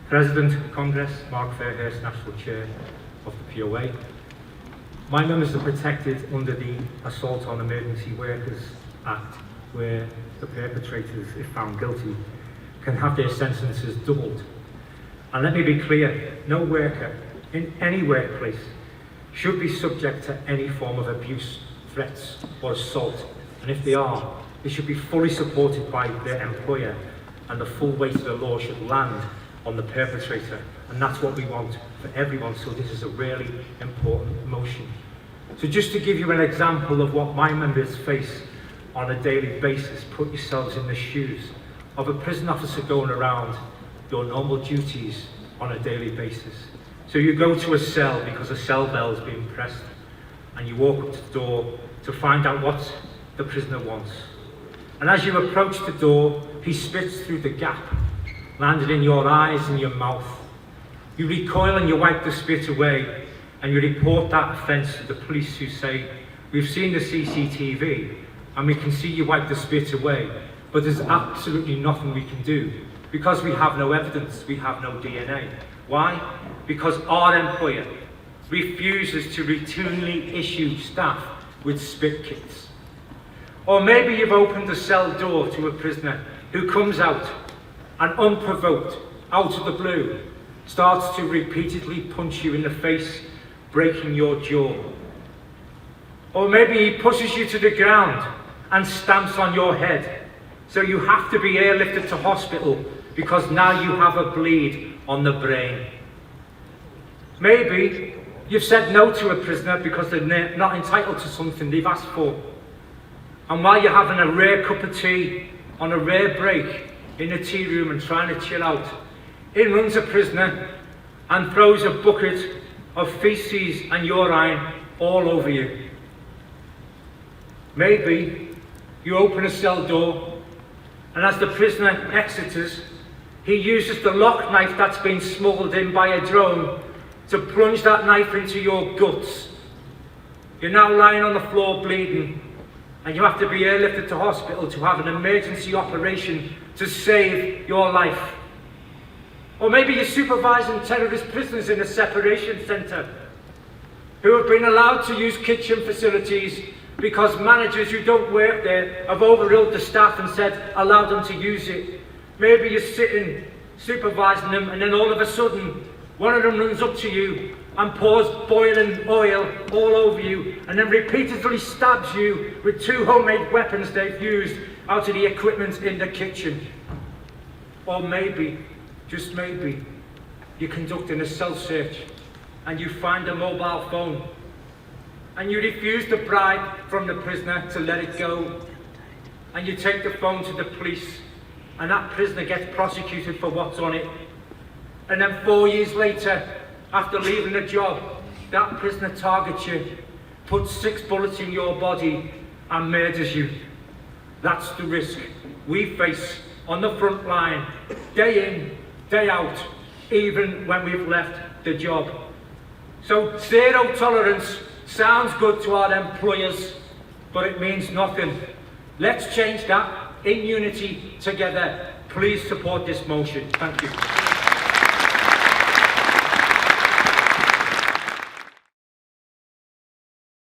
President of Congress, Mark Fairhurst, National Chair of the POA. My members are protected under the Assault on Emergency Workers Act, where the perpetrators, if found guilty, can have their sentences doubled. And let me be clear, no worker in any workplace should be subject to any form of abuse, threats or assault, and if they are, they should be fully supported by their employer, and the full weight of the law should land on the perpetrator, and that's what we want for everyone. So this is a really important motion. So just to give you an example of what my members face on a daily basis, put yourselves in the shoes of a prison officer going around your normal duties on a daily basis. So you go to a cell because a cell bell is being pressed, and you walk up to the door to find out what the prisoner wants. And as you approach the door, he spits through the gap, landed in your eyes and your mouth. You recoil and you wipe the spit away, and you report that offence to the police, who say, "We've seen the CCTV and we can see you wipe the spit away, but there's absolutely nothing we can do because we have no evidence, we have no DNA. Why? Because our employer refuses to routinely issue staff with spit kits. Or maybe you've opened the cell door to a prisoner who comes out and unprovoked, out of the blue, starts to repeatedly punch you in the face, breaking your jaw. Or maybe he pushes you to the ground and stamps on your head, so you have to be airlifted to hospital because now you have a bleed on the brain. Maybe you've said no to a prisoner because they're not entitled to something they've asked for. And while you're having a rare cup of tea on a rare break in the tea room and trying to chill out, in runs a prisoner and throws a bucket of feces and urine all over you. Maybe you open a cell door, and as the prisoner exits, he uses the lock knife that's been smuggled in by a drone to plunge that knife into your guts. You're now lying on the floor bleeding, and you have to be airlifted to hospital to have an emergency operation to save your life. Or maybe you're supervising terrorist prisoners in a separation centre who have been allowed to use kitchen facilities because managers who don't work there have overruled the staff and said, allow them to use it. Maybe you're sitting supervising them, and then all of a sudden one of them runs up to you and pours boiling oil all over you, and then repeatedly stabs you with 2 homemade weapons they've used out of the equipment in the kitchen. Or maybe, just maybe, you're conducting a cell search and you find a mobile phone and you refuse the bribe from the prisoner to let it go, and you take the phone to the police, and that prisoner gets prosecuted for what's on it. And then 4 years later, after leaving the job, that prisoner targets you, puts 6 bullets in your body and murders you. That's the risk we face on the front line, day in, day out, even when we've left the job. So zero tolerance sounds good to our employers, but it means nothing. Let's change that in unity together. Please support this motion. Thank you.